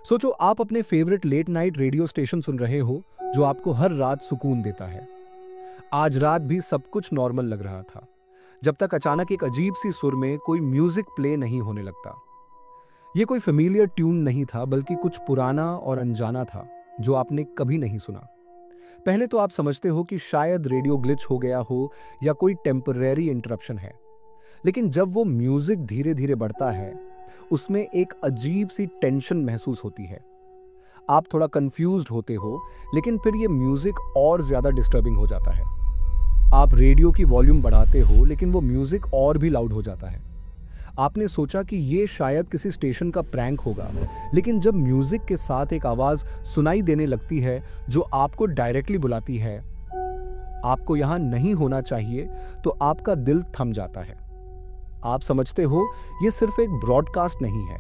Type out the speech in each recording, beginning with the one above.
सोचो आप अपने favourite late night radio station सुन रहे हो जो आपको हर रात सुकून देता है। आज रात भी सब कुछ नॉर्मल लग रहा था, जब तक अचानक एक अजीब सी सुर में कोई म्यूजिक प्ले नहीं होने लगता। ये कोई फेमिलियर ट्यून नहीं था, बल्कि कुछ पुराना और अनजाना था जो आपने कभी नहीं सुना। पहले तो आप समझते हो कि शायद रेडियो ग्लिच हो गया हो या कोई टेम्पररी इंटरप्शन है, लेकिन जब वो म्यूजिक धीरे धीरे बढ़ता है, उसमें एक अजीब सी टेंशन महसूस होती है। आप थोड़ा कंफ्यूज्ड होते हो, लेकिन फिर ये म्यूजिक और ज्यादा डिस्टर्बिंग हो जाता है। आप रेडियो की वॉल्यूम बढ़ाते हो, लेकिन वो म्यूजिक और भी लाउड हो जाता है। आपने सोचा कि ये शायद किसी स्टेशन का प्रैंक होगा, लेकिन जब म्यूजिक के साथ एक आवाज सुनाई देने लगती है जो आपको डायरेक्टली बुलाती है, आपको यहां नहीं होना चाहिए, तो आपका दिल थम जाता है। आप समझते हो ये सिर्फ एक ब्रॉडकास्ट नहीं है,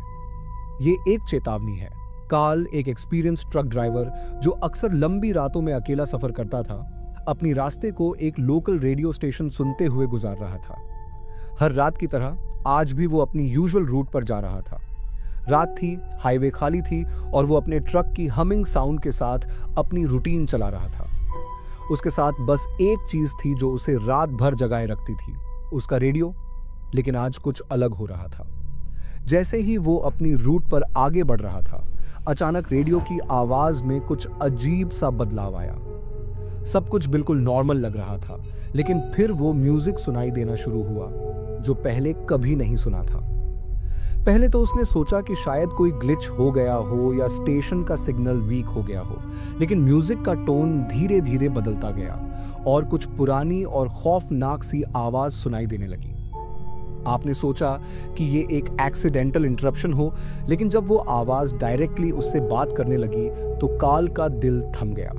ये एक चेतावनी है। कार्ल, एक एक्सपीरियंस ट्रक ड्राइवर जो अक्सर लंबी रातों में अकेला सफर करता था, अपनी रास्ते को एक लोकल रेडियो स्टेशन सुनते हुए गुजार रहा था। हर रात की तरह आज भी वो अपनी यूजुअल रूट पर जा रहा था। रात थी, हाईवे खाली थी और वो अपने ट्रक की हमिंग साउंड के साथ अपनी रूटीन चला रहा था। उसके साथ बस एक चीज थी जो उसे रात भर जगाए रखती थी, उसका रेडियो। लेकिन आज कुछ अलग हो रहा था। जैसे ही वो अपनी रूट पर आगे बढ़ रहा था, अचानक रेडियो की आवाज में कुछ अजीब सा बदलाव आया। सब कुछ बिल्कुल नॉर्मल लग रहा था, लेकिन फिर वो म्यूजिक सुनाई देना शुरू हुआ जो पहले कभी नहीं सुना था। पहले तो उसने सोचा कि शायद कोई ग्लिच हो गया हो या स्टेशन का सिग्नल वीक हो गया हो, लेकिन म्यूजिक का टोन धीरे धीरे बदलता गया और कुछ पुरानी और खौफनाक सी आवाज सुनाई देने लगी। आपने सोचा कि ये एक एक्सीडेंटल इंटरप्शन हो, लेकिन जब वो आवाज डायरेक्टली उससे बात करने लगी तो कार्ल का दिल थम गया।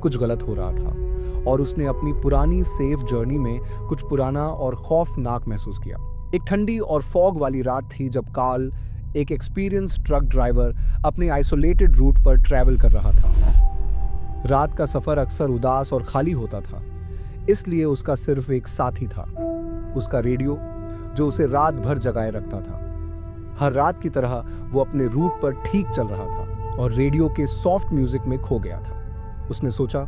कुछ गलत हो रहा था और उसने अपनी पुरानी सेफ जर्नी में कुछ पुराना और खौफनाक महसूस किया। एक ठंडी और फॉग वाली रात थी जब कार्ल, एक एक्सपीरियंस ट्रक ड्राइवर, अपने आइसोलेटेड रूट पर ट्रैवल कर रहा था। रात का सफर अक्सर उदास और खाली होता था, इसलिए उसका सिर्फ एक साथी था, उसका रेडियो, जो उसे रात भर जगाए रखता था। हर रात की तरह वो अपने रूट पर ठीक चल रहा था और रेडियो के सॉफ्ट म्यूजिक में खो गया था। उसने सोचा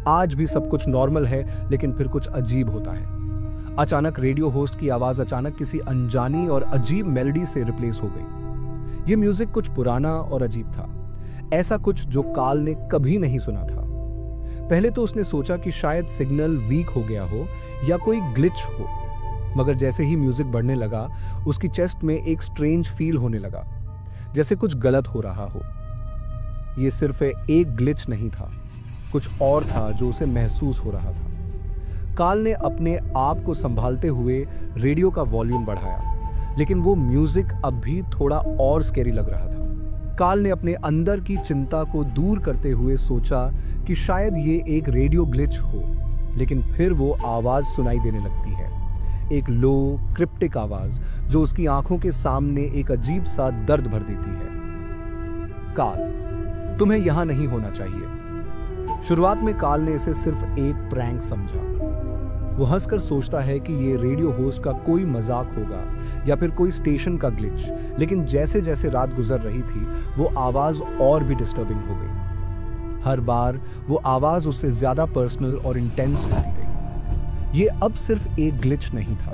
आज भी सब कुछ नॉर्मल है, लेकिन फिर कुछ अजीब होता है। अचानक रेडियो होस्ट की आवाज अचानक किसी अनजानी और अजीब मेलोडी से रिप्लेस हो गई। ये म्यूजिक कुछ पुराना और अजीब था, ऐसा कुछ जो कार्ल ने कभी नहीं सुना था। पहले तो उसने सोचा कि शायद सिग्नल वीक हो गया हो या कोई ग्लिच हो, मगर जैसे ही म्यूजिक बढ़ने लगा, उसकी चेस्ट में एक स्ट्रेंज फील होने लगा, जैसे कुछ गलत हो रहा हो। यह सिर्फ एक ग्लिच नहीं था, कुछ और था जो उसे महसूस हो रहा था। कार्ल ने अपने आप को संभालते हुए रेडियो का वॉल्यूम बढ़ाया, लेकिन वो म्यूजिक अब भी थोड़ा और स्कैरी लग रहा था। कार्ल ने अपने अंदर की चिंता को दूर करते हुए सोचा कि शायद ये एक रेडियो ग्लिच हो, लेकिन फिर वो आवाज सुनाई देने लगती है, एक लो क्रिप्टिक आवाज जो उसकी आंखों के सामने एक अजीब सा दर्द भर देती है। कार्ल, तुम्हें यहां नहीं होना चाहिए। शुरुआत में कार्ल ने इसे सिर्फ एक प्रैंक समझा। वो हंसकर सोचता है कि ये रेडियो होस्ट का कोई मजाक होगा या फिर कोई स्टेशन का ग्लिच, लेकिन जैसे जैसे रात गुजर रही थी, वो आवाज और भी डिस्टर्बिंग हो गई। हर बार वो आवाज उससे ज्यादा पर्सनल और इंटेंस होती गई। ये अब सिर्फ एक ग्लिच नहीं था,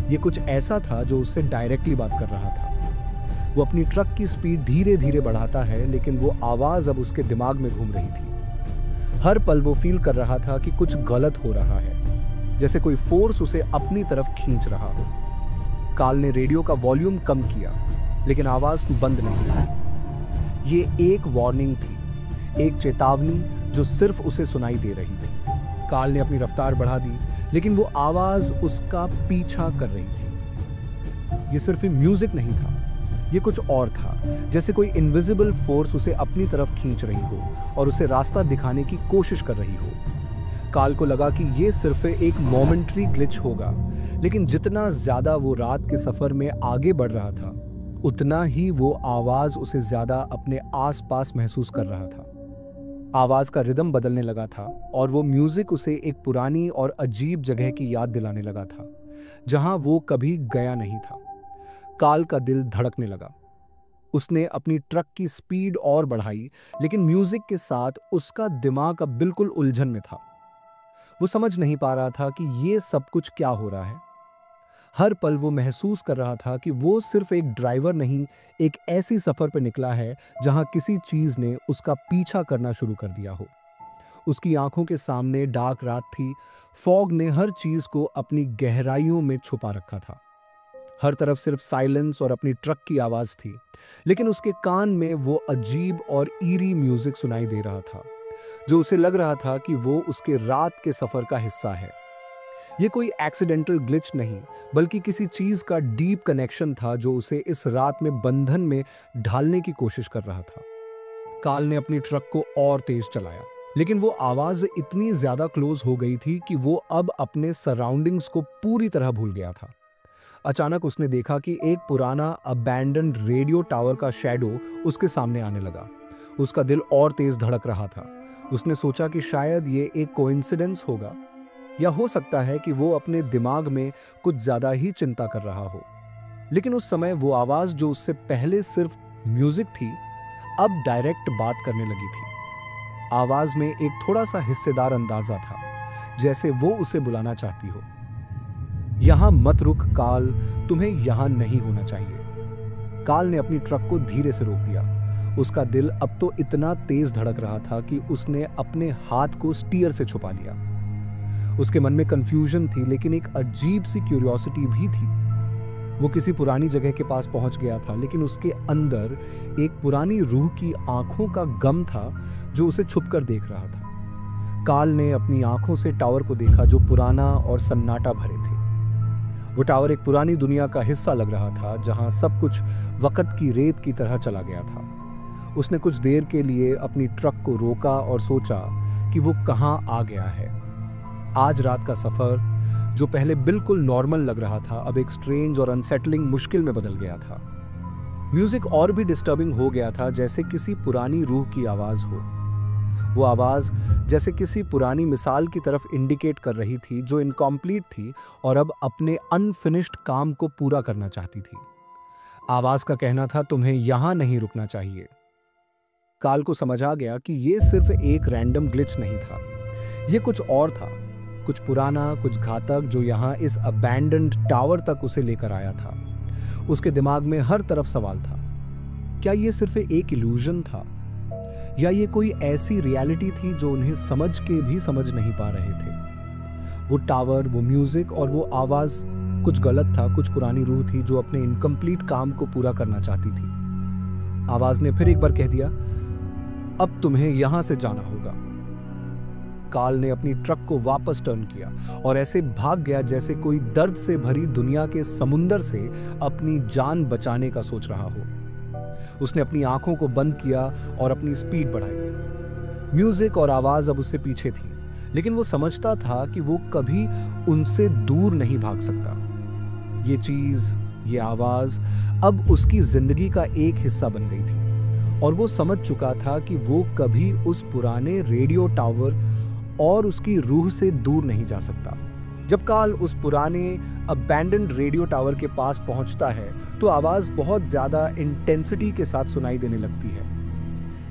ये कुछ ऐसा था जो उससे डायरेक्टली बात कर रहा था। वो अपनी ट्रक की स्पीड धीरे धीरे बढ़ाता है, लेकिन वो आवाज अब उसके दिमाग में घूम रही थी। हर पल वो फील कर रहा था कि कुछ गलत हो रहा है, जैसे कोई फोर्स उसे अपनी तरफ खींच रहा हो। कार्ल ने रेडियो का वॉल्यूम कम किया, लेकिन आवाज बंद नहीं हुई। ये एक वार्निंग थी, एक चेतावनी जो सिर्फ उसे सुनाई दे रही थी। कार्ल ने अपनी रफ्तार बढ़ा दी, लेकिन वो आवाज उसका पीछा कर रही थी। ये सिर्फ म्यूजिक नहीं था, ये कुछ और था, जैसे कोई इनविजिबल फोर्स उसे अपनी तरफ खींच रही हो और उसे रास्ता दिखाने की कोशिश कर रही हो। कार्ल को लगा कि ये सिर्फ एक मोमेंटरी ग्लिच होगा, लेकिन जितना ज्यादा वो रात के सफर में आगे बढ़ रहा था, उतना ही वो आवाज उसे ज्यादा अपने आसपास महसूस कर रहा था। आवाज का रिदम बदलने लगा था और वो म्यूजिक उसे एक पुरानी और अजीब जगह की याद दिलाने लगा था, जहां वो कभी गया नहीं था। कार्ल का दिल धड़कने लगा। उसने अपनी ट्रक की स्पीड और बढ़ाई, लेकिन म्यूजिक के साथ उसका दिमाग अब बिल्कुल उलझन में था। वो समझ नहीं पा रहा था कि ये सब कुछ क्या हो रहा है। हर पल वो महसूस कर रहा था कि वो सिर्फ एक ड्राइवर नहीं, एक ऐसी सफर पर निकला है जहां किसी चीज ने उसका पीछा करना शुरू कर दिया हो। उसकी आंखों के सामने डार्क रात थी। फॉग ने हर चीज को अपनी गहराइयों में छुपा रखा था। हर तरफ सिर्फ साइलेंस और अपनी ट्रक की आवाज थी, लेकिन उसके कान में वो अजीब और ईरी म्यूजिक सुनाई दे रहा था, जो उसे लग रहा था कि वो उसके रात के सफर का हिस्सा है। ये कोई एक्सीडेंटल ग्लिच नहीं, बल्कि किसी चीज का डीप कनेक्शन था जो उसे इस रात में बंधन में ढालने की कोशिश कर रहा था। काल ने अपनी ट्रक को और तेज चलाया, लेकिन वो आवाज इतनी ज्यादा क्लोज हो गई थी कि वो अब अपने सराउंडिंग्स को पूरी तरह भूल गया था। अचानक उसने देखा कि एक पुराना अबैंडन्ड रेडियो टावर का शैडो उसके सामने आने लगा। उसका दिल और तेज धड़क रहा था। उसने सोचा कि शायद ये एक कोइंसिडेंस होगा, या हो सकता है कि वो अपने दिमाग में कुछ ज्यादा ही चिंता कर रहा हो। लेकिन उस समय वो आवाज जो उससे पहले सिर्फ म्यूजिक थी, अब डायरेक्ट बात करने लगी थी। आवाज में एक थोड़ा सा हिस्सेदार अंदाजा था, जैसे वो उसे बुलाना चाहती हो। यहां मत रुक काल, तुम्हें यहां नहीं होना चाहिए। काल ने अपनी ट्रक को धीरे से रोक दिया। उसका दिल अब तो इतना तेज धड़क रहा था कि उसने अपने हाथ को स्टीयर से छुपा लिया। उसके मन में कंफ्यूजन थी, लेकिन एक अजीब सी क्यूरियोसिटी भी थी। वो किसी पुरानी जगह के पास पहुंच गया था, लेकिन उसके अंदर एक पुरानी रूह की आंखों का गम था जो उसे छुपकर देख रहा था। काल ने अपनी आंखों से टावर को देखा, जो पुराना और सन्नाटा भरे थे। वो टावर एक पुरानी दुनिया का हिस्सा लग रहा था, जहां सब कुछ वक्त की रेत की तरह चला गया था। उसने कुछ देर के लिए अपनी ट्रक को रोका और सोचा कि वो कहां आ गया है। आज रात का सफर, जो पहले बिल्कुल नॉर्मल लग रहा था, अब एक स्ट्रेंज और अनसेटलिंग मुश्किल में बदल गया था। म्यूजिक और भी डिस्टर्बिंग हो गया था, जैसे किसी पुरानी रूह की आवाज हो। वो आवाज जैसे किसी पुरानी मिसाल की तरफ इंडिकेट कर रही थी, जो इनकम्प्लीट थी और अब अपने अनफिनिश्ड काम को पूरा करना चाहती थी। आवाज का कहना था, तुम्हें यहां नहीं रुकना चाहिए। काल को समझ आ गया कि ये सिर्फ एक रैंडम ग्लिच नहीं था, ये कुछ और था, कुछ पुराना, कुछ घातक, जो यहाँ इस अबैंडन्ड टावर तक उसे लेकर आया था। उसके दिमाग में हर तरफ सवाल था, क्या ये सिर्फ एक इल्यूजन था, या ये कोई ऐसी रियलिटी थी जो उन्हें समझ के भी समझ नहीं पा रहे थे। वो टावर, वो म्यूजिक और वो आवाज, कुछ गलत था, कुछ पुरानी रूह थी जो अपने इनकम्प्लीट काम को पूरा करना चाहती थी। आवाज ने फिर एक बार कह दिया, अब तुम्हें यहां से जाना होगा। काल ने अपनी ट्रक को वापस टर्न किया और ऐसे भाग गया जैसे कोई दर्द से भरी दुनिया के समुंदर से अपनी जान बचाने का सोच रहा हो। उसने अपनी आंखों को बंद किया और अपनी स्पीड बढ़ाई। म्यूजिक और आवाज अब उससे पीछे थी, लेकिन वो समझता था कि वो कभी उनसे दूर नहीं भाग सकता। ये चीज, ये आवाज अब उसकी जिंदगी का एक हिस्सा बन गई थी, और वो समझ चुका था कि वो कभी उस पुराने रेडियो टावर और उसकी रूह से दूर नहीं जा सकता। जब काल उस पुराने अबैंडन्ड रेडियो टावर के पास पहुंचता है, तो आवाज बहुत ज्यादा इंटेंसिटी के साथ सुनाई देने लगती है।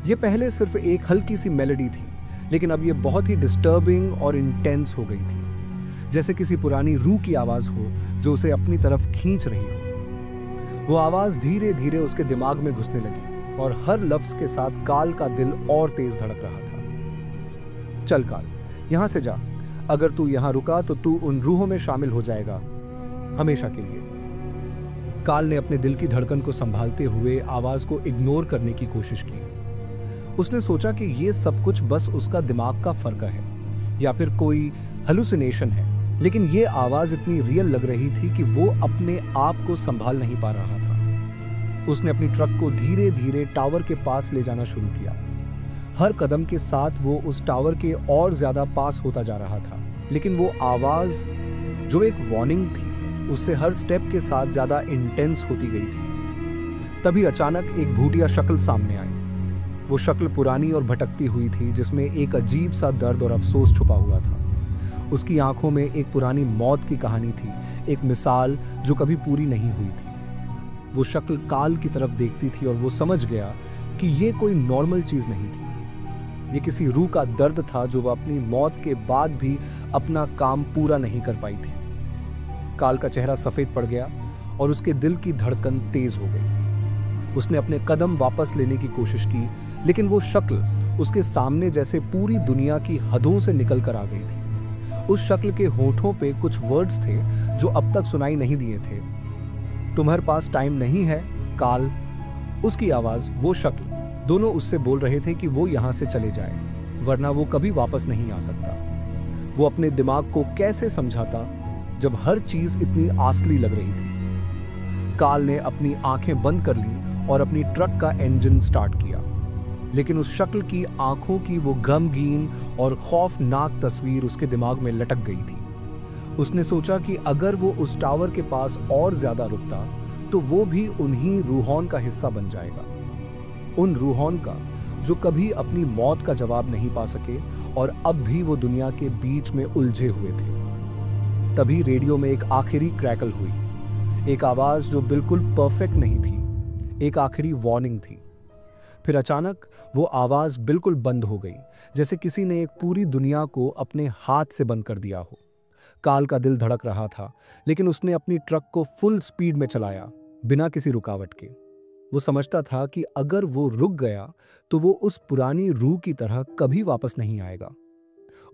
ये पहले सिर्फ एक हल्की सी मेलोडी थी, लेकिन अब ये बहुत ही डिस्टर्बिंग और इंटेंस हो गई थी, जैसे किसी पुरानी रूह की आवाज हो जो उसे अपनी तरफ खींच रही हो। वो आवाज धीरे धीरे उसके दिमाग में घुसने लगी, और हर लफ्ज के साथ काल का दिल और तेज धड़क रहा था। चल काल, यहां से जा। अगर तू यहां रुका तो तू उन रूहों में शामिल हो जाएगा, हमेशा के लिए। काल ने अपने दिल की धड़कन को संभालते हुए आवाज को इग्नोर करने की कोशिश की। उसने सोचा कि ये सब कुछ बस उसका दिमाग का फर्क है, या फिर कोई हेलुसिनेशन है, लेकिन ये आवाज इतनी रियल लग रही थी कि वो अपने आप को संभाल नहीं पा रहा था। उसने अपनी ट्रक को धीरे धीरे टावर के पास ले जाना शुरू किया। हर कदम के साथ वो उस टावर के और ज्यादा पास होता जा रहा था, लेकिन वो आवाज, जो एक वार्निंग थी, उससे हर स्टेप के साथ ज्यादा इंटेंस होती गई थी। तभी अचानक एक भूतिया शक्ल सामने आई। वो शक्ल पुरानी और भटकती हुई थी, जिसमें एक अजीब सा दर्द और अफसोस छुपा हुआ था। उसकी आंखों में एक पुरानी मौत की कहानी थी, एक मिसाल जो कभी पूरी नहीं हुई थी। वो शक्ल काल की तरफ देखती थी और वो समझ गया कि ये कोई नॉर्मल चीज नहीं थी। ये किसी रूह का दर्द था जो वह अपनी मौत के बाद भी अपना काम पूरा नहीं कर पाई थी। काल का चेहरा सफेद पड़ गया और उसके दिल की धड़कन तेज हो गई। उसने अपने कदम वापस लेने की कोशिश की, लेकिन वो शक्ल उसके सामने जैसे पूरी दुनिया की हदों से निकल कर आ गई थी। उस शक्ल के होठों पे कुछ वर्ड्स थे जो अब तक सुनाई नहीं दिए थे। तुम्हारे पास टाइम नहीं है काल। उसकी आवाज, वो शक्ल, दोनों उससे बोल रहे थे कि वो यहां से चले जाए, वरना वो कभी वापस नहीं आ सकता। वो अपने दिमाग को कैसे समझाता जब हर चीज इतनी आसली लग रही थी। काल ने अपनी आंखें बंद कर ली और अपनी ट्रक का इंजन स्टार्ट किया, लेकिन उस शक्ल की आंखों की वो गमगीन और खौफनाक तस्वीर उसके दिमाग में लटक गई थी। उसने सोचा कि अगर वो उस टावर के पास और ज्यादा रुकता तो वो भी उन्हीं रूहों का हिस्सा बन जाएगा। उन रूहों का जो कभी अपनी मौत का जवाब नहीं पा सके और अब भी वो दुनिया के बीच में उलझे हुए थे। तभी रेडियो में एक आखिरी क्रैकल हुई, एक आवाज जो बिल्कुल परफेक्ट नहीं थी, एक आखिरी वार्निंग थी। फिर अचानक वो आवाज बिल्कुल बंद हो गई, जैसे किसी ने एक पूरी दुनिया को अपने हाथ से बंद कर दिया हो। काल का दिल धड़क रहा था, लेकिन उसने अपनी ट्रक को फुल स्पीड में चलाया, बिना किसी रुकावट के। वो समझता था कि अगर वो रुक गया तो वो उस पुरानी रूह की तरह कभी वापस नहीं आएगा।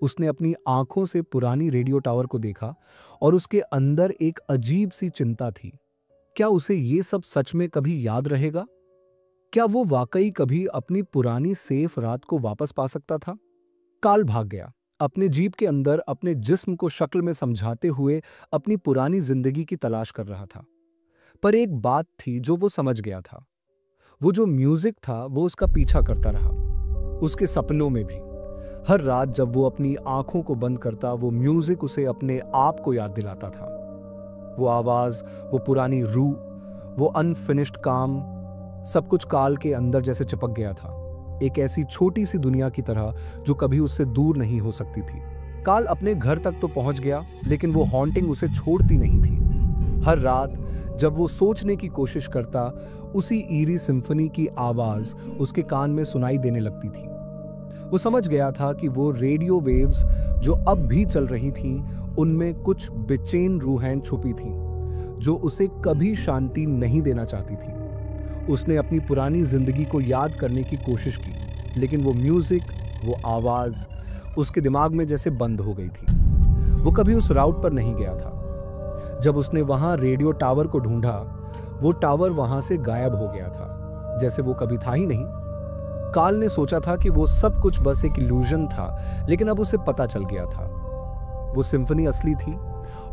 उसने अपनी आंखों से पुरानी रेडियो टावर को देखा और उसके अंदर एक अजीब सी चिंता थी। क्या उसे ये सब सच में कभी याद रहेगा? क्या वो वाकई कभी अपनी पुरानी सेफ रात को वापस पा सकता था? काल भाग गया, अपने जीप के अंदर अपने जिस्म को शक्ल में समझाते हुए अपनी पुरानी जिंदगी की तलाश कर रहा था। पर एक बात थी जो वो समझ गया था। वो जो म्यूजिक था वो उसका पीछा करता रहा, उसके सपनों में भी। हर रात जब वो अपनी आंखों को बंद करता, वो म्यूजिक उसे अपने आप को याद दिलाता था। वो आवाज, वो पुरानी रूह, वो अनफिनिश्ड काम, सब कुछ काल के अंदर जैसे चिपक गया था, एक ऐसी छोटी सी दुनिया की तरह जो कभी उससे दूर नहीं हो सकती थी। काल अपने घर तक तो पहुंच गया, लेकिन वो हॉन्टिंग उसे छोड़ती नहीं थी। हर रात जब वो सोचने की कोशिश करता, उसी ईरी सिम्फनी की आवाज उसके कान में सुनाई देने लगती थी। वो समझ गया था कि वो रेडियो वेव्स जो अब भी चल रही थीं, उनमें कुछ बेचैन रूहें छुपी थीं जो उसे कभी शांति नहीं देना चाहती थी। उसने अपनी पुरानी जिंदगी को याद करने की कोशिश की, लेकिन वो म्यूजिक, वो आवाज उसके दिमाग में जैसे बंद हो गई थी। वो कभी उस राउट पर नहीं गया था। जब उसने वहां रेडियो टावर को ढूंढा, वो टावर वहां से गायब हो गया था, जैसे वो कभी था ही नहीं। काल ने सोचा था कि वो सब कुछ बस एक इल्यूजन था, लेकिन अब उसे पता चल गया था वो सिम्फनी असली थी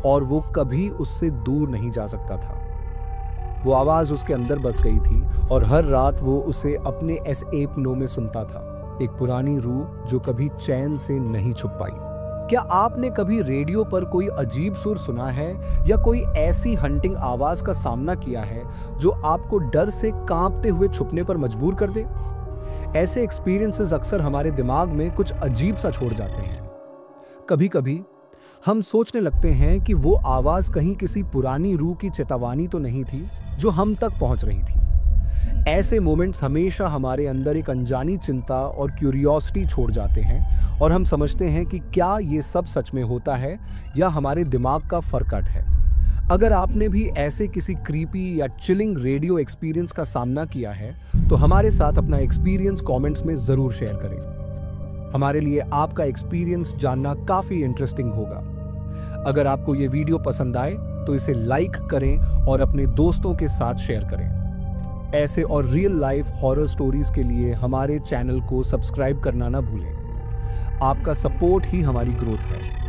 और वो कभी उससे दूर नहीं जा सकता था। वो आवाज उसके अंदर बस गई थी और हर रात वो उसे अपने एसएप नो में सुनता था, एक पुरानी रूह जो कभी चैन से नहीं छुप पाई। क्या आपने कभी रेडियो पर कोई अजीब सुर सुना है या कोई ऐसी हंटिंग आवाज का सामना किया है जो आपको डर से कांपते हुए छुपने पर मजबूर कर दे? ऐसे एक्सपीरियंसेस अक्सर हमारे दिमाग में कुछ अजीब सा छोड़ जाते हैं। कभी कभी हम सोचने लगते हैं कि वो आवाज कहीं किसी पुरानी रूह की चेतावनी तो नहीं थी जो हम तक पहुंच रही थी। ऐसे मोमेंट्स हमेशा हमारे अंदर एक अनजानी चिंता और क्यूरियोसिटी छोड़ जाते हैं और हम समझते हैं कि क्या ये सब सच में होता है या हमारे दिमाग का फरकट है। अगर आपने भी ऐसे किसी क्रीपी या चिलिंग रेडियो एक्सपीरियंस का सामना किया है तो हमारे साथ अपना एक्सपीरियंस कमेंट्स में जरूर शेयर करें। हमारे लिए आपका एक्सपीरियंस जानना काफी इंटरेस्टिंग होगा। अगर आपको ये वीडियो पसंद आए तो इसे लाइक करें और अपने दोस्तों के साथ शेयर करें। ऐसे और रियल लाइफ हॉरर स्टोरीज के लिए हमारे चैनल को सब्सक्राइब करना ना भूलें। आपका सपोर्ट ही हमारी ग्रोथ है।